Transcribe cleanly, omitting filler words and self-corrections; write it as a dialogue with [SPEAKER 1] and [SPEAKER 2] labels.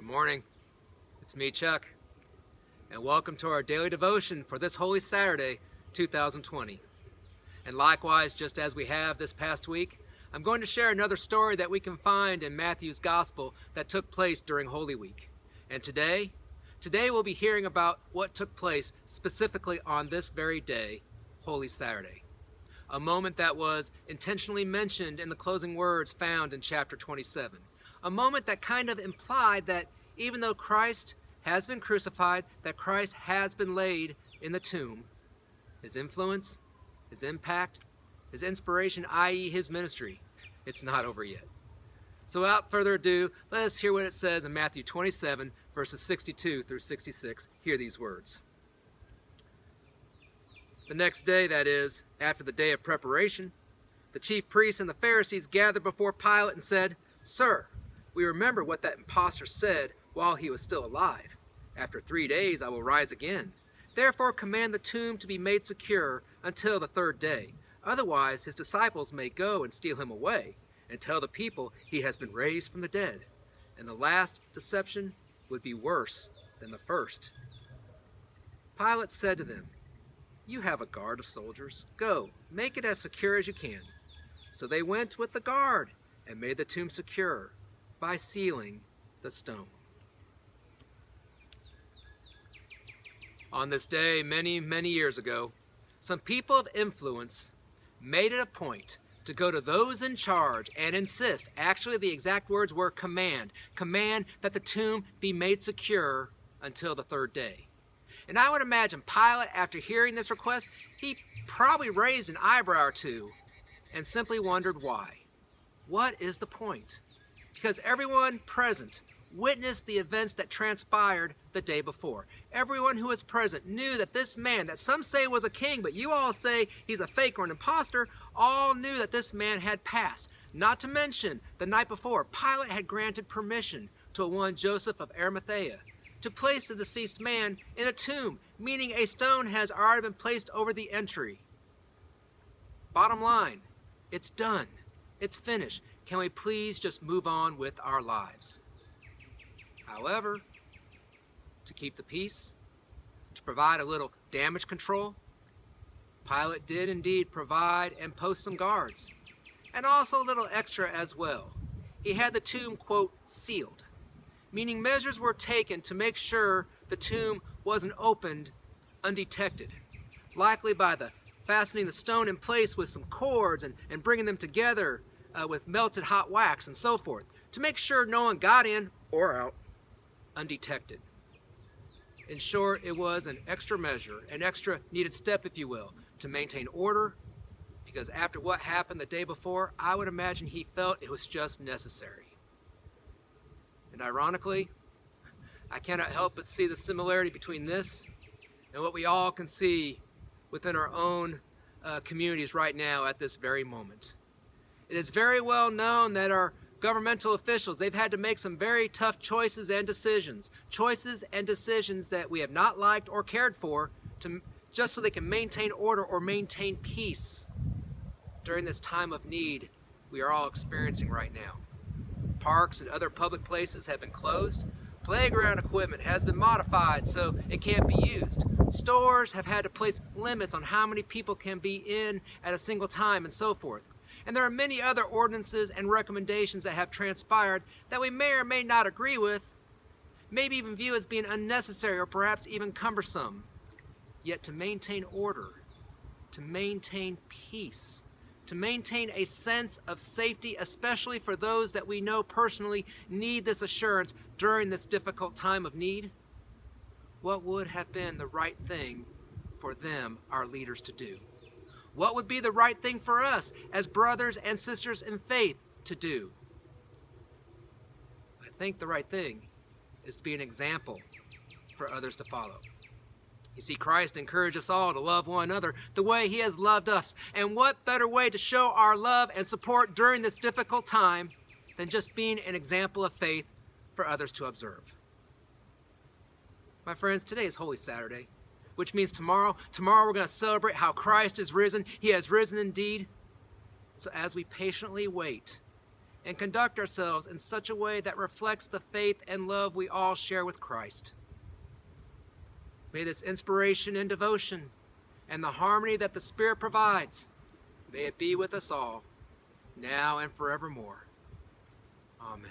[SPEAKER 1] Good morning. It's me, Chuck, and welcome to our daily devotion for this Holy Saturday, 2020. And likewise, just as we have this past week, I'm going to share another story that we can find in Matthew's Gospel that took place during Holy Week. And today we'll be hearing about what took place specifically on this very day, Holy Saturday. A moment that was intentionally mentioned in the closing words found in chapter 27. A moment that kind of implied that even though Christ has been crucified, that Christ has been laid in the tomb, his influence, his impact, his inspiration, i.e. his ministry, it's not over yet. So without further ado, let us hear what it says in Matthew 27, verses 62 through 66. Hear these words. The next day, that is, after the day of preparation, the chief priests and the Pharisees gathered before Pilate and said, "Sir, we remember what that impostor said while he was still alive. After 3 days I will rise again. Therefore command the tomb to be made secure until the third day. Otherwise his disciples may go and steal him away and tell the people he has been raised from the dead. And the last deception would be worse than the first." Pilate said to them, "You have a guard of soldiers. Go, make it as secure as you can." So they went with the guard and made the tomb secure by sealing the stone. On this day, many, many years ago, some people of influence made it a point to go to those in charge and insist, actually the exact words were command that the tomb be made secure until the third day. And I would imagine Pilate, after hearing this request, he probably raised an eyebrow or two and simply wondered why. What is the point? Because everyone present witnessed the events that transpired the day before. Everyone who was present knew that this man, that some say was a king, but you all say he's a fake or an imposter, all knew that this man had passed. Not to mention, the night before, Pilate had granted permission to one Joseph of Arimathea to place the deceased man in a tomb, meaning a stone has already been placed over the entry. Bottom line, it's done. It's finished. Can we please just move on with our lives? However, to keep the peace, to provide a little damage control, Pilate did indeed provide and post some guards, and also a little extra as well. He had the tomb, quote, sealed, meaning measures were taken to make sure the tomb wasn't opened undetected, likely by the fastening the stone in place with some cords and bringing them together with melted hot wax and so forth, to make sure no one got in or out undetected. In short, it was an extra measure, an extra needed step, if you will, to maintain order, because after what happened the day before, I would imagine he felt it was just necessary. And ironically, I cannot help but see the similarity between this and what we all can see within our own communities right now at this very moment. It is very well known that our governmental officials, they've had to make some very tough choices and decisions that we have not liked or cared for, just so they can maintain order or maintain peace during this time of need we are all experiencing right now. Parks and other public places have been closed. Playground equipment has been modified so it can't be used. Stores have had to place limits on how many people can be in at a single time and so forth. And there are many other ordinances and recommendations that have transpired that we may or may not agree with, maybe even view as being unnecessary or perhaps even cumbersome. Yet to maintain order, to maintain peace, to maintain a sense of safety, especially for those that we know personally need this assurance during this difficult time of need, what would have been the right thing for them, our leaders, to do? What would be the right thing for us as brothers and sisters in faith to do? I think the right thing is to be an example for others to follow. You see, Christ encouraged us all to love one another the way he has loved us. And what better way to show our love and support during this difficult time than just being an example of faith for others to observe? My friends, today is Holy Saturday, which means tomorrow we're going to celebrate how Christ is risen. He has risen indeed. So as we patiently wait and conduct ourselves in such a way that reflects the faith and love we all share with Christ. May this inspiration and devotion and the harmony that the Spirit provides, may it be with us all, now and forevermore. Amen.